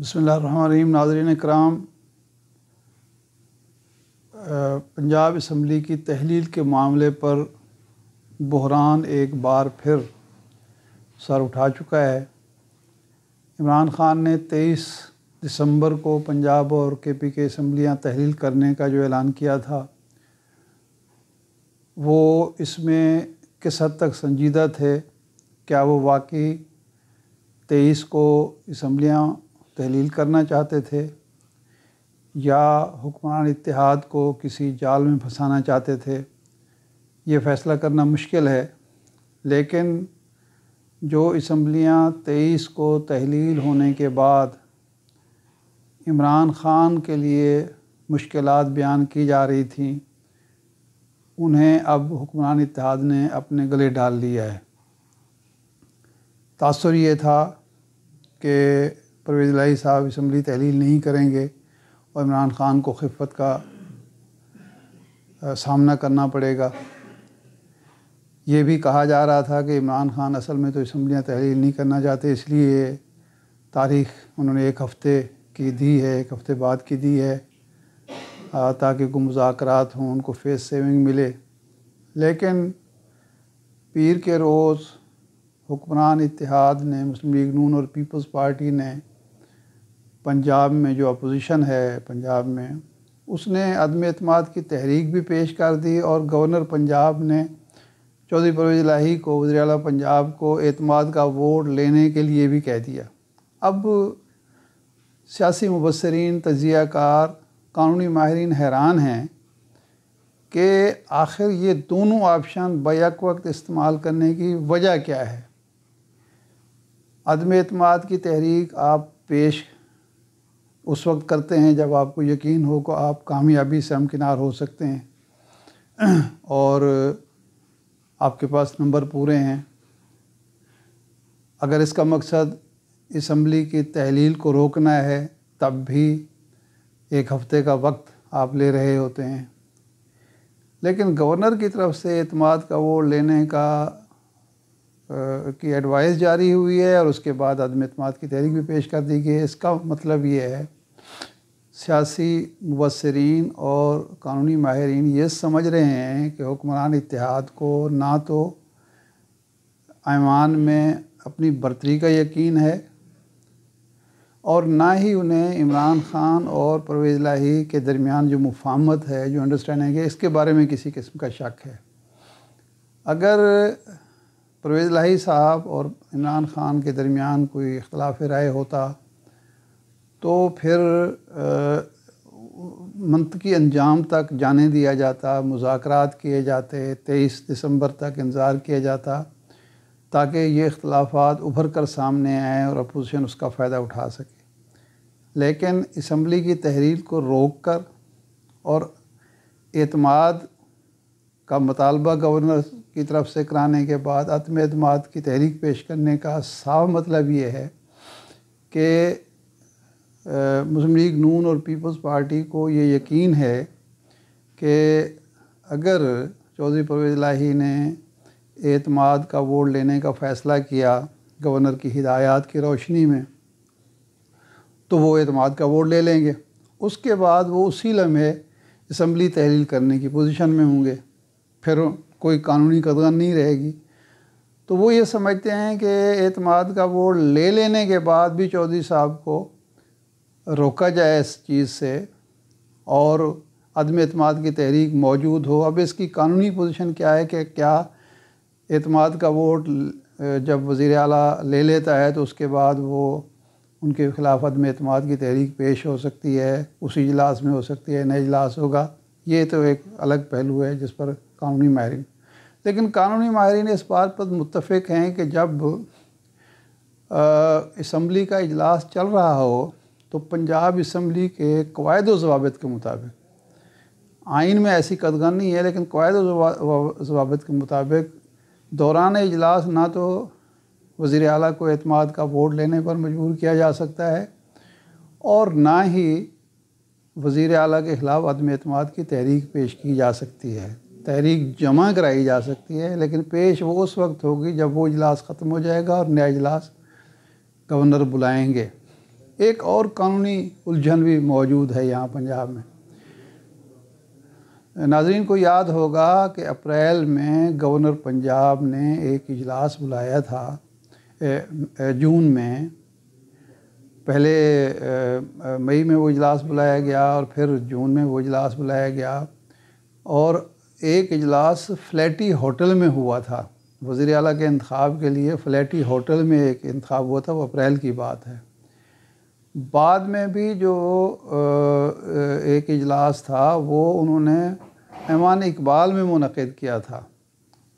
بسم اللہ الرحمن الرحیم۔ ناظرین اکرام، پنجاب اسمبلی کی تحلیل کے معاملے پر بحران ایک بار پھر سر اٹھا چکا ہے۔ عمران خان نے 23 دسمبر کو پنجاب اور KP کے اسمبلیاں تحلیل کرنے کا جو اعلان کیا تھا وہ اس میں کس حد تک سنجیدہ تھے؟ کیا وہ واقعی 23 کو اسمبلیاں تحلیل کرنا چاہتے تھے یا حکمران اتحاد کو کسی جال میں پھنسانا چاہتے تھے؟ یہ فیصلہ کرنا مشکل ہے، لیکن جو اسمبلیاں 23 کو تحلیل ہونے کے بعد عمران خان کے لیے مشکلات بیان کی جا رہی تھیں، انہیں اب حکمران اتحاد نے اپنے گلے ڈال لیا ہے۔ تاثر یہ تھا کہ پرویز الہی صاحب اسمبلی تحلیل نہیں کریں گے اور عمران خان کو خفت کا سامنا کرنا پڑے گا۔ یہ بھی کہا جا رہا تھا کہ عمران خان اصل میں تو اسمبلیاں تحلیل نہیں کرنا چاہتے، اس لیے تاریخ انہوں نے 1 ہفتے کی دی ہے، 1 ہفتے بعد کی دی ہے تاکہ کوئی مذاکرات ہوں، ان کو فیس سیونگ ملے۔ لیکن پیر کے روز حکمران اتحاد نے، مسلم لیگ نون اور پیپلز پارٹی نے پنجاب میں جو اپوزیشن ہے پنجاب میں، اس نے عدم اعتماد کی تحریک بھی پیش کر دی اور گورنر پنجاب نے چودھری پرویز الہی کو، وزیر اعلیٰ پنجاب کو، اعتماد کا ووٹ لینے کے لیے بھی کہہ دیا۔ اب سیاسی مبصرین، تجزیہ کار، قانونی ماہرین حیران ہیں کہ آخر یہ دونوں آپشن بیک وقت استعمال کرنے کی وجہ کیا ہے۔ عدم اعتماد کی تحریک آپ پیش اس وقت کرتے ہیں جب آپ کو یقین ہو کہ آپ کامیابی سے ہمکنار ہو سکتے ہیں اور آپ کے پاس نمبر پورے ہیں۔ اگر اس کا مقصد اسمبلی کی تحلیل کو روکنا ہے تب بھی 1 ہفتے کا وقت آپ لے رہے ہوتے ہیں۔ لیکن گورنر کی طرف سے اعتماد کا ووٹ لینے کی ایڈوائز جاری ہوئی ہے اور اس کے بعد عدم اعتماد کی تحریک بھی پیش کر دی گئی ہے۔ اس کا مطلب یہ ہے، سیاسی مبصرین اور قانونی ماہرین یہ سمجھ رہے ہیں کہ حکمران اتحاد کو نہ تو ایوان میں اپنی برتری کا یقین ہے اور نہ ہی انہیں عمران خان اور پرویز الہی کے درمیان جو مفاہمت ہے، جو انڈرسٹینڈنگ ہے، اس کے بارے میں کسی قسم کا شک ہے۔ اگر پرویز الہی صاحب اور عمران خان کے درمیان کوئی اختلاف رائے ہوتا تو پھر منطقی انجام تک جانے دیا جاتا، مذاکرات کیے جاتے، 23 دسمبر تک انتظار کیا جاتا تاکہ یہ اختلافات ابھر کر سامنے آئیں اور اپوزیشن اس کا فائدہ اٹھا سکے۔ لیکن اسمبلی کی تحلیل کو روک کر اور اعتماد کا مطالبہ گورنر کی طرف سے کرانے کے بعد عدم اعتماد کی تحریک پیش کرنے کا صاف مطلب یہ ہے کہ مسلم لیگ نون اور پیپلز پارٹی کو یہ یقین ہے کہ اگر چودھری پرویز الہی نے اعتماد کا ووٹ لینے کا فیصلہ کیا گورنر کی ہدایات کی روشنی میں تو وہ اعتماد کا ووٹ لے لیں گے۔ اس کے بعد وہ اسی لمحے اسمبلی تحلیل کرنے کی پوزیشن میں ہوں گے، پھر کوئی قانونی قدغن نہیں رہے گی۔ تو وہ یہ سمجھتے ہیں کہ اعتماد کا ووٹ لے لینے کے بعد بھی چودھری صاحب کو روکا جائے اس چیز سے اور عدم اعتماد کی تحریک موجود ہو۔ اب اس کی قانونی پوزیشن کیا ہے کہ کیا اعتماد کا ووٹ جب وزیر اعلیٰ لے لیتا ہے تو اس کے بعد وہ ان کے خلاف عدم اعتماد کی تحریک پیش ہو سکتی ہے، اسی اجلاس میں ہو سکتی ہے، نئے اجلاس ہوگا۔ یہ تو ایک الگ پہلو ہے جس پر قانونی ماہرین، لیکن قانونی ماہرین اس بات پر متفق ہیں کہ جب اسمبلی کا اجلاس چل رہا ہو تو پنجاب اسمبلی کے قواعد و ضوابط کے مطابق، آئین میں ایسی قدغن نہیں ہے لیکن قواعد و ضوابط کے مطابق دوران اجلاس نہ تو وزیر اعلیٰ کو اعتماد کا ووٹ لینے پر مجبور کیا جا سکتا ہے اور نہ ہی وزیر اعلیٰ کے خلاف عدم اعتماد کی تحریک پیش کی جا سکتی ہے۔ تحریک جمع کرائی جا سکتی ہے لیکن پیش وہ اس وقت ہوگی جب وہ اجلاس ختم ہو جائے گا اور نیا اجلاس گورنر بلائیں گے۔ ایک اور قانونی الجھن بھی موجود ہے یہاں پنجاب میں۔ ناظرین کو یاد ہوگا کہ اپریل میں گورنر پنجاب نے ایک اجلاس بلایا تھا جون میں، پہلے مئی میں وہ اجلاس بلایا گیا اور پھر جون میں وہ اجلاس بلایا گیا، اور ایک اجلاس فلیٹی ہوٹل میں ہوا تھا۔ وزیر اعلیٰ کے انتخاب کے لیے فلیٹی ہوٹل میں ایک انتخاب ہوا تھا، وہ اپریل کی بات ہے۔ بعد میں بھی جو ایک اجلاس تھا وہ انہوں نے ایوان اقبال میں منعقد کیا تھا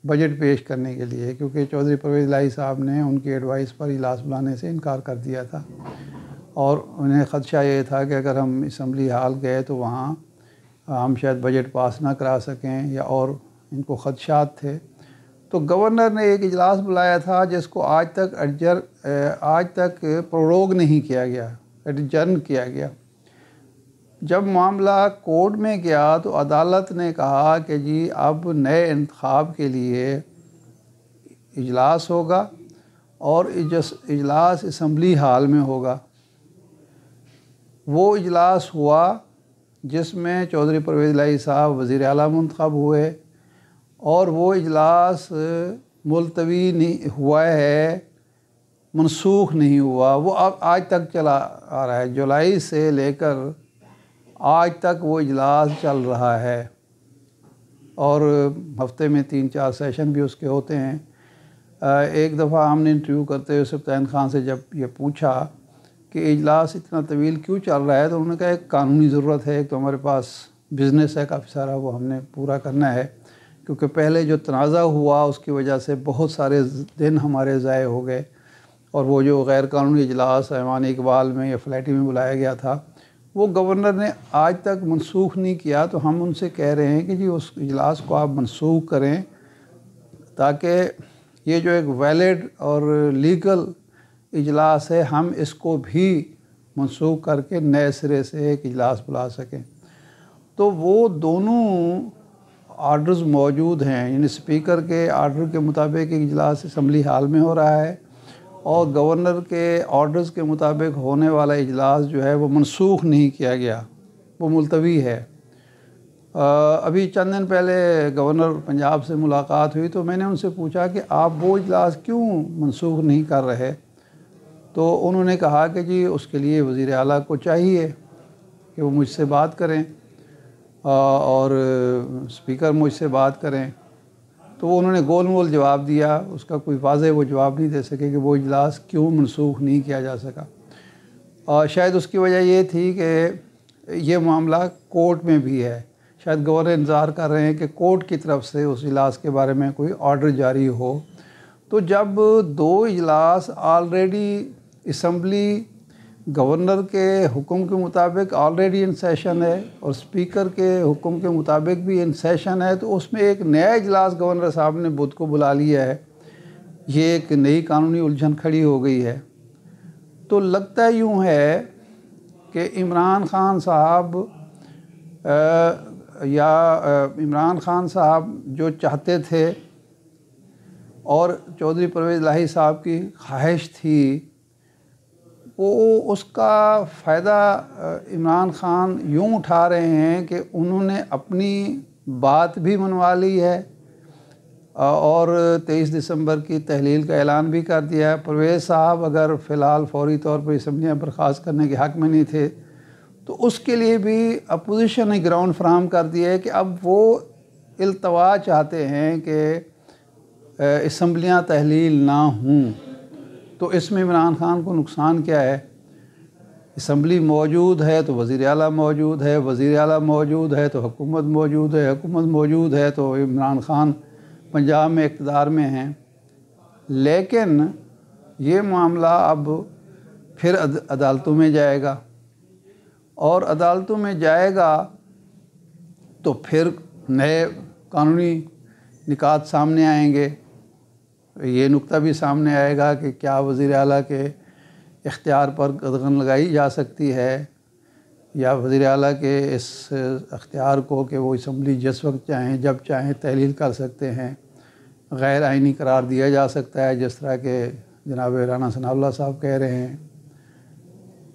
بجٹ پیش کرنے کے لیے، کیونکہ چودھری پرویز الہی صاحب نے ان کی ایڈوائس پر اجلاس بلانے سے انکار کر دیا تھا، اور انہیں خدشہ یہ تھا کہ اگر ہم اسمبلی ہال گئے تو وہاں ہم شاید بجٹ پاس نہ کرا سکیں، یا اور ان کو خدشات تھے۔ تو گورنر نے ایک اجلاس بلایا تھا جس کو آج تک پروروگ نہیں کیا گیا، ایڈجرن کیا گیا۔ جب معاملہ کورٹ میں گیا تو عدالت نے کہا کہ جی اب نئے انتخاب کے لیے اجلاس ہوگا، اور اجلاس اسمبلی ہال میں ہوگا۔ وہ اجلاس ہوا جس میں چودھری پرویز الہی صاحب وزیر اعلیٰ منتخب ہوئے، اور وہ اجلاس ملتوی نہیں ہوا ہے، منسوخ نہیں ہوا، وہ اب آج تک چلا آ رہا ہے۔ جولائی سے لے کر آج تک وہ اجلاس چل رہا ہے، اور ہفتے میں 3-4 سیشن بھی اس کے ہوتے ہیں۔ ایک دفعہ ہم نے انٹرویو کرتے ہوئے سبطین خان سے جب یہ پوچھا کہ اجلاس اتنا طویل کیوں چل رہا ہے، تو انہوں نے کہا ایک قانونی ضرورت ہے، ایک تو ہمارے پاس بزنس ہے کافی سارا، وہ ہم نے پورا کرنا ہے، کیونکہ پہلے جو تنازع ہوا اس کی وجہ سے بہت سارے دن ہمارے ضائع ہو گئے، اور وہ جو غیر قانونی اجلاس ایوان اقبال میں یا فلیٹی میں بلایا گیا تھا وہ گورنر نے آج تک منسوخ نہیں کیا۔ تو ہم ان سے کہہ رہے ہیں کہ جی اس اجلاس کو آپ منسوخ کریں، تاکہ یہ جو ایک ویلڈ اور لیگل اجلاس ہے ہم اس کو بھی منسوخ کر کے نئے سرے سے ایک اجلاس بلا سکیں۔ تو وہ دونوں آرڈرز موجود ہیں، یعنی اسپیکر کے آرڈر کے مطابق ایک اجلاس اسمبلی ہال میں ہو رہا ہے، اور گورنر کے آرڈرز کے مطابق ہونے والا اجلاس جو ہے وہ منسوخ نہیں کیا گیا، وہ ملتوی ہے۔ ابھی چند دن پہلے گورنر پنجاب سے ملاقات ہوئی تو میں نے ان سے پوچھا کہ آپ وہ اجلاس کیوں منسوخ نہیں کر رہے، تو انہوں نے کہا کہ جی اس کے لیے وزیر اعلیٰ کو چاہیے کہ وہ مجھ سے بات کریں، اور اسپیکر مجھ سے بات کریں۔ تو وہ انہوں نے گول مول جواب دیا، اس کا کوئی واضح وہ جواب نہیں دے سکے کہ وہ اجلاس کیوں منسوخ نہیں کیا جا سکا، اور شاید اس کی وجہ یہ تھی کہ یہ معاملہ کورٹ میں بھی ہے، شاید گورنر انتظار کر رہے ہیں کہ کورٹ کی طرف سے اس اجلاس کے بارے میں کوئی آرڈر جاری ہو۔ تو جب 2 اجلاس آلریڈی اسمبلی گورنر کے حکم کے مطابق آلریڈی ان سیشن ہے، اور اسپیکر کے حکم کے مطابق بھی ان سیشن ہے، تو اس میں ایک نیا اجلاس گورنر صاحب نے بدھ کو بلا لیا ہے، یہ ایک نئی قانونی الجھن کھڑی ہو گئی ہے۔ تو لگتا یوں ہے کہ عمران خان صاحب جو چاہتے تھے، اور چودھری پرویز الہی صاحب کی خواہش تھی، وہ اس کا فائدہ عمران خان یوں اٹھا رہے ہیں کہ انہوں نے اپنی بات بھی منوا لی ہے، اور 23 دسمبر کی تحلیل کا اعلان بھی کر دیا ہے۔ پرویز صاحب اگر فی الحال فوری طور پر اسمبلیاں برخاست کرنے کے حق میں نہیں تھے، تو اس کے لیے بھی اپوزیشن نے گراؤنڈ فراہم کر دیا ہے کہ اب وہ التوا چاہتے ہیں کہ اسمبلیاں تحلیل نہ ہوں۔ تو اس میں عمران خان کو نقصان کیا ہے؟ اسمبلی موجود ہے تو وزیر اعلیٰ موجود ہے، وزیر اعلیٰ موجود ہے تو حکومت موجود ہے، حکومت موجود ہے تو عمران خان پنجاب میں اقتدار میں ہیں۔ لیکن یہ معاملہ اب پھر عدالتوں میں جائے گا، اور عدالتوں میں جائے گا تو پھر نئے قانونی نکات سامنے آئیں گے۔ یہ نقطہ بھی سامنے آئے گا کہ کیا وزیر اعلیٰ کے اختیار پر قدغن لگائی جا سکتی ہے، یا وزیر اعلیٰ کے اس اختیار کو کہ وہ اسمبلی جس وقت چاہیں جب چاہیں تحلیل کر سکتے ہیں غیر آئینی قرار دیا جا سکتا ہے، جس طرح کہ جناب رانا ثناء اللہ صاحب کہہ رہے ہیں۔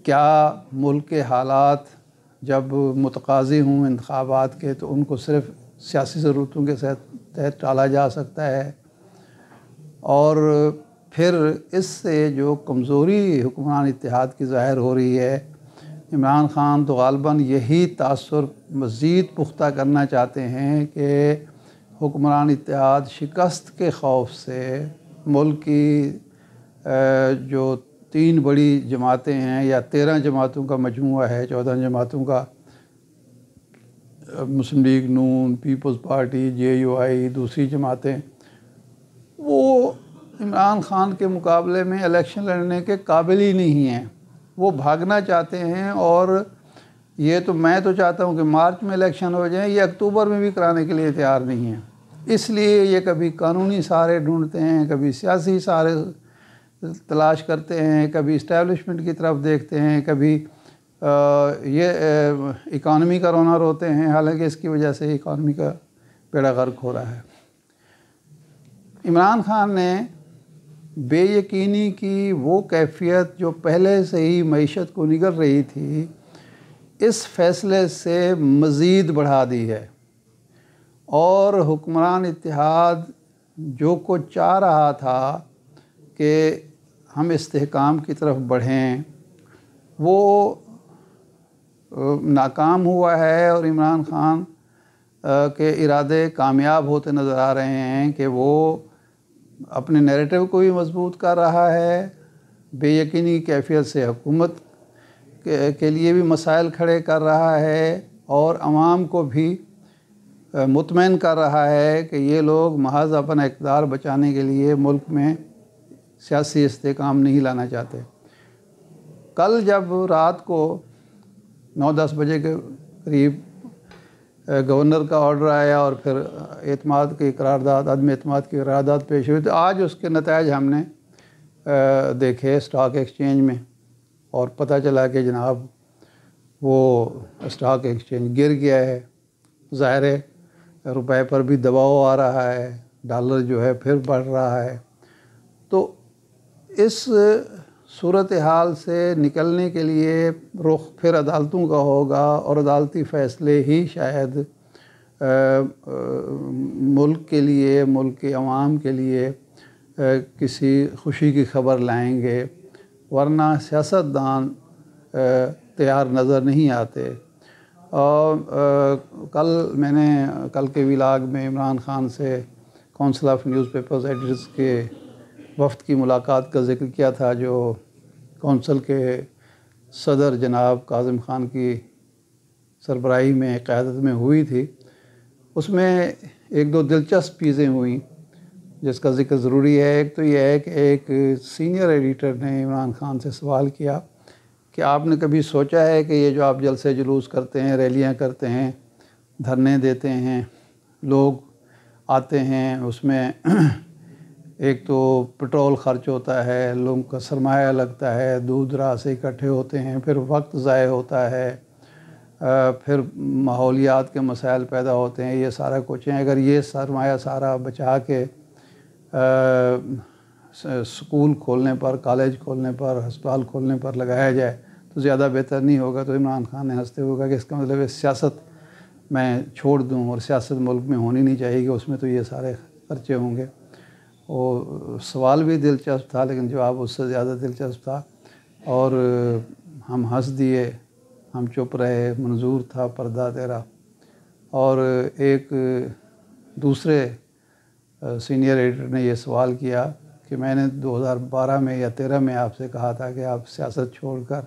کیا ملک کے حالات جب متقاضی ہوں انتخابات کے تو ان کو صرف سیاسی ضرورتوں کے تحت ٹالا جا سکتا ہے، اور پھر اس سے جو کمزوری حکمران اتحاد کی ظاہر ہو رہی ہے، عمران خان تو غالباً یہی تاثر مزید پختہ کرنا چاہتے ہیں کہ حکمران اتحاد شکست کے خوف سے ملک کی جو 3 بڑی جماعتیں ہیں یا 13 جماعتوں کا مجموعہ ہے، 14 جماعتوں کا، مسلم لیگ نون، پیپلز پارٹی، JUI، دوسری جماعتیں، وہ عمران خان کے مقابلے میں الیکشن لڑنے کے قابل ہی نہیں ہیں۔ وہ بھاگنا چاہتے ہیں، اور یہ تو میں تو چاہتا ہوں کہ مارچ میں الیکشن ہو جائیں، یہ اکتوبر میں بھی کرانے کے لیے تیار نہیں ہیں۔ اس لیے یہ کبھی قانونی سہارے ڈھونڈتے ہیں، کبھی سیاسی سہارے تلاش کرتے ہیں، کبھی اسٹیبلشمنٹ کی طرف دیکھتے ہیں، کبھی یہ اکانومی کا رونا روتے ہیں، حالانکہ اس کی وجہ سے اکانومی کا بیڑا غرق ہو رہا ہے۔ عمران خان نے بے یقینی کی وہ کیفیت جو پہلے سے ہی معیشت کو نگل رہی تھی، اس فیصلے سے مزید بڑھا دی ہے، اور حکمران اتحاد جو کچھ چاہ رہا تھا کہ ہم استحکام کی طرف بڑھیں، وہ ناکام ہوا ہے، اور عمران خان کے ارادے کامیاب ہوتے نظر آ رہے ہیں کہ وہ اپنے نیریٹو کو بھی مضبوط کر رہا ہے، بے یقینی کیفیت سے حکومت کے لیے بھی مسائل کھڑے کر رہا ہے، اور عوام کو بھی مطمئن کر رہا ہے کہ یہ لوگ محض اپنا اقتدار بچانے کے لیے ملک میں سیاسی استحکام نہیں لانا چاہتے۔ کل جب رات کو 9-10 بجے کے قریب گورنر کا آرڈر آیا اور پھر اعتماد کی قرارداد، عدم اعتماد کی قرارداد پیش ہوئی، تو آج اس کے نتائج ہم نے دیکھے اسٹاک ایکسچینج میں، اور پتہ چلا کہ جناب وہ اسٹاک ایکسچینج گر گیا ہے۔ ظاہر ہے روپے پر بھی دباؤ آ رہا ہے، ڈالر جو ہے پھر بڑھ رہا ہے۔ تو اس صورتحال سے نکلنے کے لیے رخ پھر عدالتوں کا ہوگا، اور عدالتی فیصلے ہی شاید ملک کے لیے، ملک کے عوام کے لیے کسی خوشی کی خبر لائیں گے، ورنہ سیاستدان تیار نظر نہیں آتے۔ اور میں نے کل کے ولاگ میں عمران خان سے council of news papers editors کے وفد کی ملاقات کا ذکر کیا تھا، جو کونسل کے صدر جناب کاظم خان کی سربراہی میں، قیادت میں ہوئی تھی۔ اس میں 1-2 دلچسپ چیزیں ہوئیں جس کا ذکر ضروری ہے۔ ایک تو یہ ہے کہ ایک سینئر ایڈیٹر نے عمران خان سے سوال کیا کہ آپ نے کبھی سوچا ہے کہ یہ جو آپ جلسے جلوس کرتے ہیں، ریلیاں کرتے ہیں، دھرنے دیتے ہیں، لوگ آتے ہیں، اس میں ایک تو پٹرول خرچ ہوتا ہے، لوگوں کا سرمایہ لگتا ہے، دور دراز سے اکٹھے ہوتے ہیں، پھر وقت ضائع ہوتا ہے، پھر ماحولیات کے مسائل پیدا ہوتے ہیں، یہ سارا کچھ ہے۔ اگر یہ سرمایہ سارا بچا کے سکول کھولنے پر، کالج کھولنے پر، ہسپتال کھولنے پر لگایا جائے تو زیادہ بہتر نہیں ہوگا؟ تو عمران خان نے ہنستے ہوئے کہا کہ اس کا مطلب ہے سیاست میں چھوڑ دوں، اور سیاست ملک میں ہونی نہیں چاہیے کہ اس میں تو یہ سارے خرچے ہوں گے۔ اور سوال بھی دلچسپ تھا، لیکن جواب اس سے زیادہ دلچسپ تھا، اور ہم ہنس دیے، ہم چپ رہے، منظور تھا پردہ تیرا۔ اور ایک دوسرے سینئر ایڈیٹر نے یہ سوال کیا کہ میں نے 2012 میں یا 13 میں آپ سے کہا تھا کہ آپ سیاست چھوڑ کر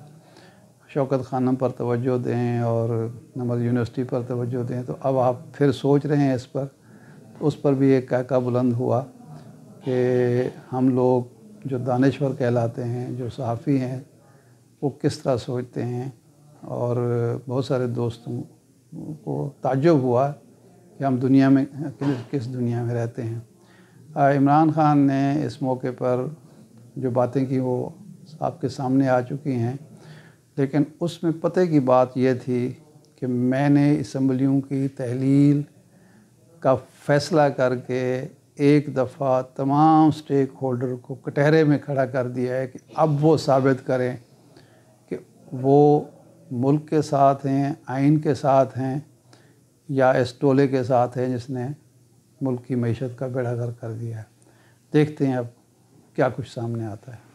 شوکت خانم پر توجہ دیں اور نمل یونیورسٹی پر توجہ دیں، تو اب آپ پھر سوچ رہے ہیں اس پر۔ اس پر بھی ایک کہکہ بلند ہوا کہ ہم لوگ جو دانشور کہلاتے ہیں، جو صحافی ہیں، وہ کس طرح سوچتے ہیں۔ اور بہت سارے دوستوں کو تعجب ہوا کہ ہم دنیا میں کس دنیا میں رہتے ہیں۔ عمران خان نے اس موقع پر جو باتیں کی وہ آپ کے سامنے آ چکی ہیں، لیکن اس میں پتہ کی بات یہ تھی کہ میں نے اسمبلیوں کی تحلیل کا فیصلہ کر کے ایک دفعہ تمام سٹیک ہولڈر کو کٹہرے میں کھڑا کر دیا ہے کہ اب وہ ثابت کریں کہ وہ ملک کے ساتھ ہیں، آئین کے ساتھ ہیں، یا اس ٹولے کے ساتھ ہیں جس نے ملک کی معیشت کا بیڑا غرق کر دیا ہے۔ دیکھتے ہیں اب کیا کچھ سامنے آتا ہے۔